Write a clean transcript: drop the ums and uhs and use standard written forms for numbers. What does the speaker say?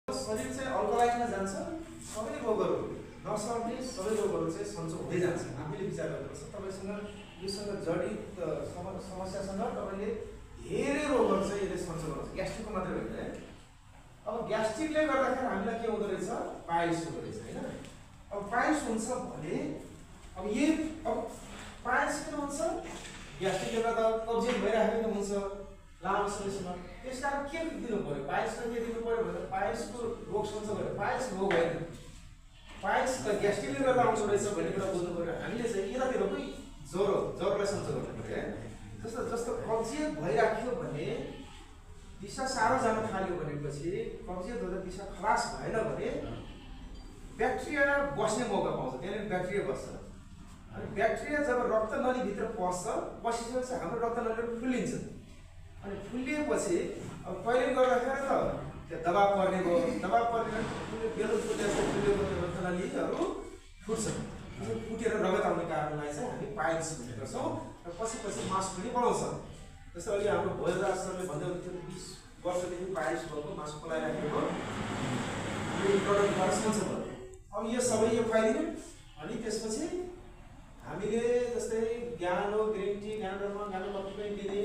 शरीर चाहिँ अल्कलाइनमा जान्छ। सबै रोगहरू नसर्ने सबै रोगहरू चाहिँ सन्चो हुँदै जान्छ। आफैले विचार गर्नुपर्छ। तपाईसँग योसँग जडित समस्यासँग तपाईले धेरै रोगहरू चाहिँ यसले सन्चो गर्छ। ग्यास्ट्रिकको मात्रै होइन है। अब ग्यास्ट्रिकले गर्दाखेरि हामीलाई के हुँदो रहेछ? पाइल्स हुँदो रहेछ हैन। अब पाइल्स हुन्छ भने अब पाइल्स किन हुन्छ? ग्यास्ट्रिकले गर्दा कब्जियत भइराखेको हुन्छ लामो समयसम्म। त्यसकारण के दिनु पर्यो? पाइल्सलाई के दिनु पर्यो भने पाइल्सको रोग सन्चो गर्यो। पाइल्स रोग होइन, पाइल्स त ग्यास्ट्रिकले गर्दा आउँदो रहेछ भन्ने कुरा बुझ्नु पर्यो। हामीले चाहिँ यतातिरकै ज्वरोलाई सन्चो गर्नु पर्यो है। जस्तो कब्जियत भइराख्यो भने दिशा साह्रो जान थाल्यो भनेपछि कब्जियत हुँदा दिशा खलास भएन भने ब्याक्टेरिया बस्ने मौका पाउँछ। त्यहाँनिर ब्याक्टेरिया बस्छ अनि ब्याक्टेरिया जब रक्त नलीभित्र पसिसकेपछि हाम्रो रक्त नलीहरू फुल्लिन्छ अनि फुल्लिएपछि अब टोइलेट गर्दाखेरि त त्यो दबाब पर्ने भयो। दबाब पर्ने बेलुन फुलेको रक्त नलीहरू फुट्छ। फुटेर रगत आउने कारणलाई चाहिँ हामी पाइल्स भन्ने गर्छौँ र पछि मास पनि बढाउँछ। जस्तो अहिले हाम्रो भोजराज सरले भन्दै हुनुहुन्थ्यो 20 वर्षदेखि पाइल्स भएको मास पलाइराखेको यो प्रडक्टबाट सन्चो भयो। अब यो सबै यो खुवाइदिनु अनि त्यसपछि हामीले जस्तै ज्ञानो ग्रिन टी, ज्ञानो कफी पनि दिने